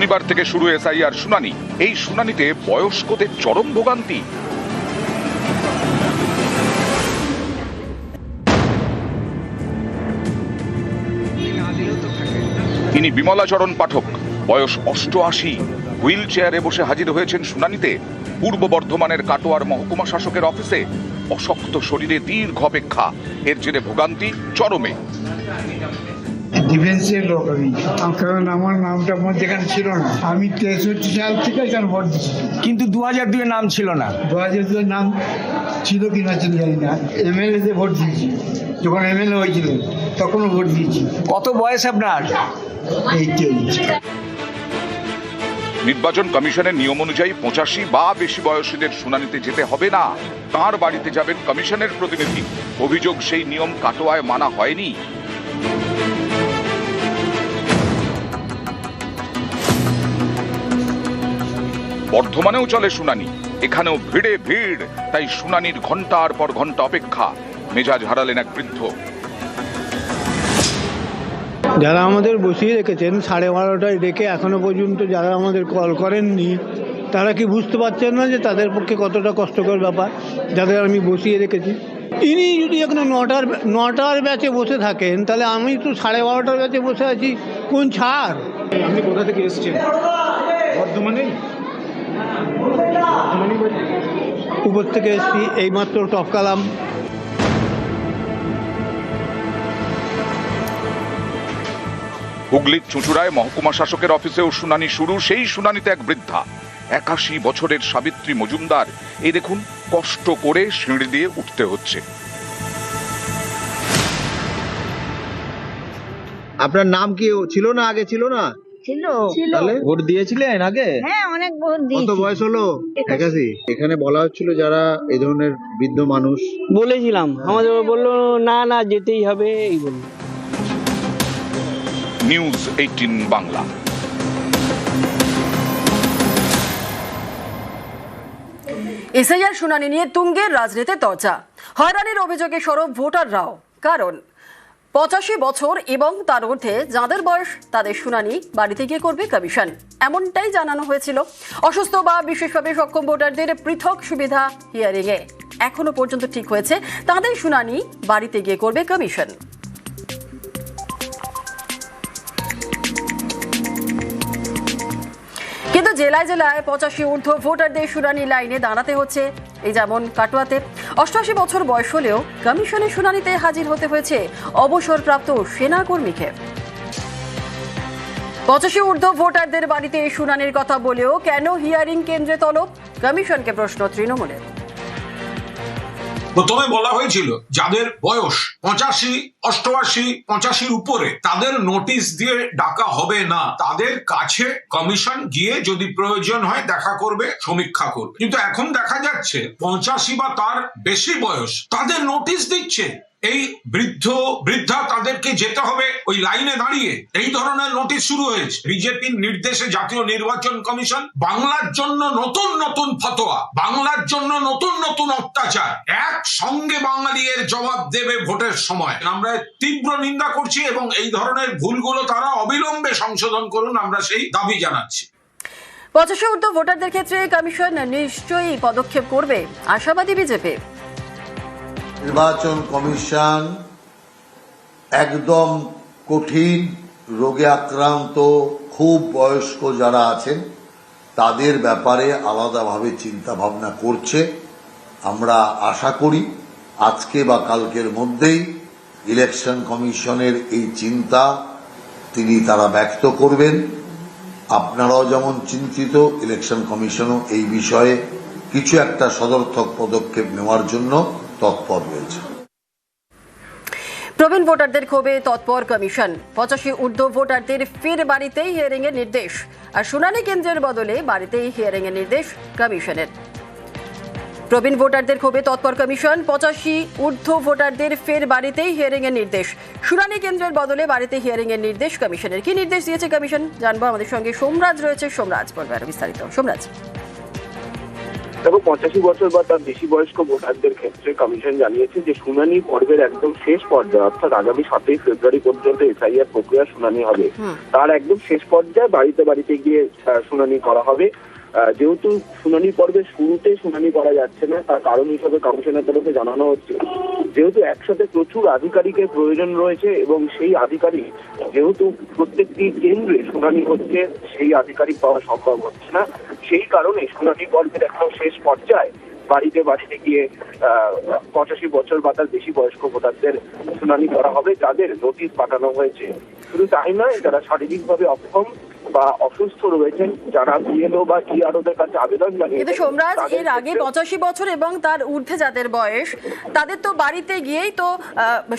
শনিবার থেকে শুরু এসআইআর শুনানি। এই শুনানিতে বয়স্কদের চরম ভোগান্তি। তিনি বিমলাচরণ পাঠক, বয়স 88, হুইল চেয়ারে বসে হাজির হয়েছেন শুনানিতে। পূর্ব বর্ধমানের কাটোয়ার মহকুমা শাসকের অফিসে অশক্ত শরীরে দীর্ঘ অপেক্ষা, এর জেরে ভোগান্তি চরমে। ডিফেন্সের লোক আমি, কারণ আমার নামটা যেখানে ছিল না। আমি 63 সাল থেকে এখানে ভোট দিচ্ছি, কিন্তু 2002 নাম ছিল না। 2002 নাম ছিল কিনা ছিল জানি না। এমএলএ তে ভোট দিয়েছি, যখন এমএলএ হয়েছিল তখনও ভোট দিয়েছি। কত বয়স আপনার? 88। নির্বাচন কমিশনের নিয়ম অনুযায়ী 85 বা বেশি বয়সীদের শুনানিতে যেতে হবে না, তার বাড়িতে যাবেন কমিশনের প্রতিনিধি। অভিযোগ সেই নিয়ম কাটোয়ায় মানা হয়নি। বর্ধমানেও চলে শুনানি, এখানেও ভিড়ে ভিড়, তাই শুনানির ঘন্টার পর ঘন্টা অপেক্ষা। মেজাজ হারালেন এক বৃদ্ধ। যারা আমাদের বসিয়ে রেখেছেন 12:30টায় ডেকে এখনো পর্যন্ত যারা আমাদের কল করেননি, তারা কি বুঝতে পারছেন না যে তাদের পক্ষে কতটা কষ্টকর ব্যাপার, যাদের আমি বসিয়ে রেখেছি। ইনি যদি এখন 9টার ব্যাচে বসে থাকেন, তাহলে আমি তো 12:30টার ব্যাচে বসে আছি, কোন ছাড়। আপনি কোথা থেকে এসেছেন? বর্ধমানে। উপর থেকে এসছি, এইমাত্র টপকালাম। হুগলির চুঁচুড়ায় মহকুমা শাসকের অফিসেও শুনানি শুরু। সেই শুনানিতে এক বৃদ্ধা, 81 বছরের সাবিত্রী মজুমদার। এই দেখুন, কষ্ট করে সিঁড়ি দিয়ে উঠতে হচ্ছে। আপনার নাম কি ছিল না? আগে ছিল না? ছিল। তাহলে ভোট দিয়েছিলেন আগে? হ্যাঁ, অনেক ভোট দিয়েছি। কত বয়স হলো? 81। এখানে বলা হচ্ছিল যারা এই ধরনের বৃদ্ধ মানুষ, বলেছিলাম, আমাদের বললো না না যেতেই হবে, এই বললো। নিউজ 18 বাংলা। এসআইআর শুনানি নিয়ে তুঙ্গের রাজনীতির চর্চা। হয়রানির অভিযোগে সরব ভোটাররাও। কারণ 85 বছর এবং তার ঊর্ধ্বে যাদের বয়স, তাদের শুনানি বাড়িতে গিয়ে করবে কমিশন, এমনটাই জানানো হয়েছিল। অসুস্থ বা বিশেষভাবে সক্ষম ভোটারদের পৃথক সুবিধা হিয়ারিং এ এখনো পর্যন্ত ঠিক হয়েছে, তাদের শুনানি বাড়িতে গিয়ে করবে কমিশন। কিন্তু জেলায় জেলায় 85 ঊর্ধ্ব ভোটারদের শুনানি লাইনে দাঁড়াতে হচ্ছে। এই যেমন কাটোয়াতে 88 বছর বয়স হলেও কমিশনের শুনানিতে হাজির হতে হয়েছে অবসরপ্রাপ্ত সেনাকর্মীকে। 85 ঊর্ধ্ব ভোটারদের বাড়িতে শুনানির কথা বলেও কেন হিয়ারিং কেন্দ্রে তলব? কমিশনকে প্রশ্ন তৃণমূলের। প্রথমে বলা হয়েছিল যাদের বয়স 85, 88, 85 উপরে, তাদের নোটিশ দিয়ে ডাকা হবে না, তাদের কাছে কমিশন গিয়ে যদি প্রয়োজন হয় দেখা করবে, সমীক্ষা করবে। কিন্তু এখন দেখা যাচ্ছে 85 বা তার বেশি বয়স, তাদের নোটিশ দিচ্ছে। এই বৃদ্ধা তাদেরকে যেতে হবে ওই লাইনে দাঁড়িয়ে। এই ধরনের নোটিশ শুরু হয়েছে। বিজেপির নির্দেশে জাতীয় নির্বাচন কমিশন বাংলার জন্য নতুন নতুন ফতোয়া, বাংলার জন্য নতুন নতুন অত্যাচার একসঙ্গে বাঙালি এর জবাব দেবে ভোটের সময়। আমরা তীব্র নিন্দা করছি এবং এই ধরনের ভুলগুলো তারা অবিলম্বে সংশোধন করুন, আমরা সেই দাবি জানাচ্ছি। 85 ঊর্ধ্ব ভোটারদের ক্ষেত্রে কমিশন নিশ্চয়ই পদক্ষেপ করবে, আশাবাদী বিজেপি। নির্বাচন কমিশন একদম কঠিন রোগে আক্রান্ত খুব বয়স্ক যারা আছেন তাদের ব্যাপারে আলাদাভাবে চিন্তা ভাবনা করছে। আমরা আশা করি আজকে বা কালকের মধ্যেই ইলেকশন কমিশনের এই চিন্তা তারা ব্যক্ত করবেন। আপনারাও যেমন চিন্তিত, ইলেকশন কমিশনও এই বিষয়ে কিছু একটা সদর্থক পদক্ষেপ নেওয়ার জন্য তৎপর রয়েছে। প্রবীণ ভোটারদের ক্ষোভে তৎপর কমিশন। 85 ঊর্ধ্ব ভোটারদের ফের বাড়িতেই হিয়ারিং এর নির্দেশ, আর শুনানি কেন্দ্রের বদলে বাড়িতেই হিয়ারিং এর নির্দেশ কমিশনের। প্রবীণ ভোটারদের ক্ষোভে তৎপর কমিশন। 85 ঊর্ধ্ব ভোটারদের ফের বাড়িতেই হিয়ারিং এর নির্দেশ, শুনানি কেন্দ্রের বদলে বাড়িতে হিয়ারিং এর নির্দেশ কমিশনের। কি নির্দেশ দিয়েছে কমিশন জানবো, আমাদের সঙ্গে সোমরাজ রয়েছে। সোমরাজ বলবে আরো বিস্তারিত। সোমরাজ। তবে 85 বছর বা তার বেশি বয়স্ক ভোটারদের ক্ষেত্রে কমিশন জানিয়েছে যে শুনানি পর্বের একদম শেষ পর্যায়ে অর্থাৎ আগামী 7ই ফেব্রুয়ারি পর্যন্ত এসআইআর প্রক্রিয়া শুনানি হবে। তার একদম শেষ পর্যায়ে বাড়িতে বাড়িতে গিয়ে শুনানি করা হবে। যেহেতু শুনানি পর্বের শুরুতে শুনানি করা যাচ্ছে না, তার কারণ হিসেবে কমিশনের তরফে জানানো হচ্ছে যেহেতু একসাথে প্রচুর আধিকারিকের প্রয়োজন রয়েছে এবং সেই আধিকারিক যেহেতু প্রত্যেকটি কেন্দ্রে শুনানি হচ্ছে, সেই আধিকারিক পাওয়া সম্ভব হচ্ছে না। সেই কারণে শুনানি পর্বের একদম শেষ পর্যায়ে বাড়িতে বাড়িতে গিয়ে 85 বছর বা তার বেশি বয়স্ক ভোটারদের শুনানি করা হবে, যাদের নোটিশ পাঠানো হয়েছে। শুধু তাই নয়, যারা শারীরিকভাবে অক্ষম বা অসুস্থ রয়েছেন, যারা বিএলও বা ইআরওদের কাছে আবেদন জানিয়েছেন। কিন্তু সোমরাজ, এর আগে 85 বছর এবং তার ঊর্ধ্বে যাদের বয়স, তাদের তো বাড়িতে গিয়েই তো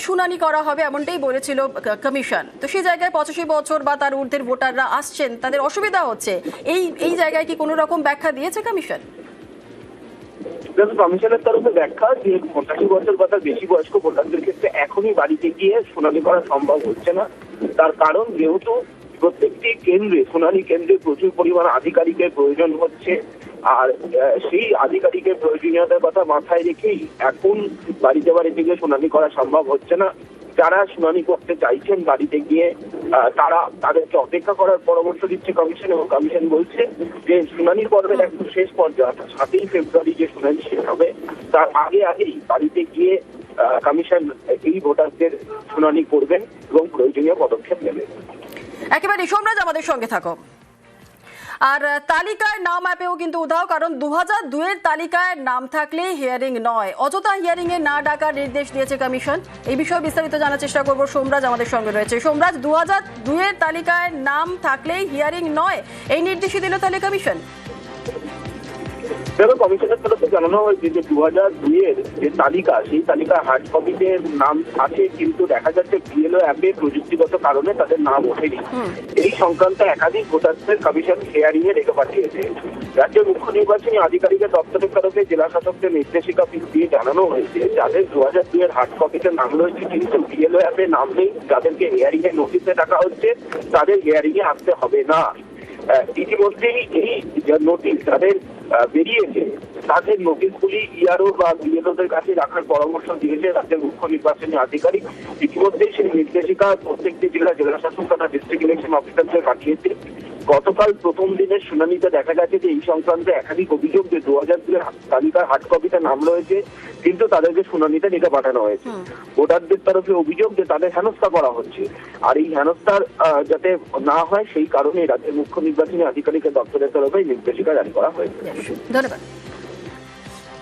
শুনানি করা হবে এমনটাই বলেছিল কমিশন। তো সেই জায়গায় 85 বছর বা তার ঊর্ধ্বের ভোটাররা আসছেন, তাদের অসুবিধা হচ্ছে, এই জায়গায় কি কোনো রকম ব্যাখ্যা দিয়েছে কমিশন? কমিশনের তরফে ব্যাখ্যা যে 85 বছর বা তার বেশি বয়স্ক ভোটারদের ক্ষেত্রে এখনই বাড়িতে গিয়ে শুনানি করা সম্ভব হচ্ছে না। তার কারণ যেহেতু প্রত্যেকটি কেন্দ্রে শুনানি কেন্দ্রে প্রচুর পরিমাণ আধিকারিকের প্রয়োজন হচ্ছে, আর সেই আধিকারিকের প্রয়োজনীয়তার কথা মাথায় রেখেই এখন বাড়িতে বাড়িতে গিয়ে শুনানি করা সম্ভব হচ্ছে না। যারা শুনানি করতে চাইছেন বাড়িতে গিয়ে, তাদেরকে অপেক্ষা করার পরামর্শ দিচ্ছে কমিশন, এবং কমিশন বলছে যে শুনানি পর্বের একদম শেষ পর্যায়ে অর্থাৎ 7ই ফেব্রুয়ারি যে শুনানি শেষ হবে তার আগেই বাড়িতে গিয়ে কমিশন এই ভোটারদের শুনানি করবেন এবং প্রয়োজনীয় পদক্ষেপ নেবেন। একেবারে সোমরাজ, আমাদের সঙ্গে থাকো। আর তালিকায় নাম অ্যাপেও কিন্তু উধাও, কারণ 2002-এর তালিকায় নাম থাকলে হিয়ারিং নয়, অযথা হিয়ারিং এ না ডাকার নির্দেশ দিয়েছে কমিশন। এই বিষয়ে বিস্তারিত জানার চেষ্টা করব, সোমরাজ আমাদের সঙ্গে রয়েছে। সোমরাজ, 2002-এর তালিকায় নাম থাকলেই হিয়ারিং নয়, এই নির্দেশই দিল তাহলে কমিশন? কমিশনের তরফে জানানো হয়েছে যে 2002-এর যে তালিকা, সেই তালিকা হার্ড কপিতে নাম আছে, কিন্তু দেখা যাচ্ছে বিএলও অ্যাপে প্রযুক্তিগত কারণে তাদের নাম ওঠেনি। এই সংক্রান্ত একাধিক ভোটারদের কমিশন হিয়ারিং এ রেখে পাঠিয়েছে। রাজ্যের মুখ্য নির্বাচনী আধিকারিকের দপ্তরের তরফে জেলা শাসকদের নির্দেশিকা দিয়ে জানানো হয়েছে যাদের 2002-এর হার্ড কপিতে নাম রয়েছে কিন্তু বিএলও অ্যাপে নাম নেই, যাদেরকে হিয়ারিং এর নোটিশে ডাকা হচ্ছে, তাদের হিয়ারিং এ আসতে হবে না। ইতিমধ্যেই এই নোটিশ যাদের বেরিয়েছে তাদের নোটিশগুলি ইআরও বা বিএলওদের কাছে রাখার পরামর্শ দিয়েছে রাজ্যের মুখ্য নির্বাচনী আধিকারিক। ইতিমধ্যেই সেই নির্দেশিকা প্রত্যেকটি জেলা শাসক তথা ডিস্ট্রিক্ট ইলেকশন অফিসারদের পাঠিয়েছে। গতকাল প্রথম দিনের শুনানিতে দেখা গেছে যে এই সংক্রান্ত একাধিক অভিযোগ যে 2002-এর তালিকার হার্ড কপিতে নাম রয়েছে কিন্তু তাদেরকে শুনানিতে ডেকে পাঠানো হয়েছে। ভোটারদের তরফে অভিযোগ যে তাদের হেনস্থা করা হচ্ছে, আর এই হেনস্থার যাতে না হয় সেই কারণে রাজ্যের মুখ্য নির্বাচনী আধিকারিকের দপ্তরের তরফে নির্দেশিকা জারি করা হয়েছে। ধন্যবাদ।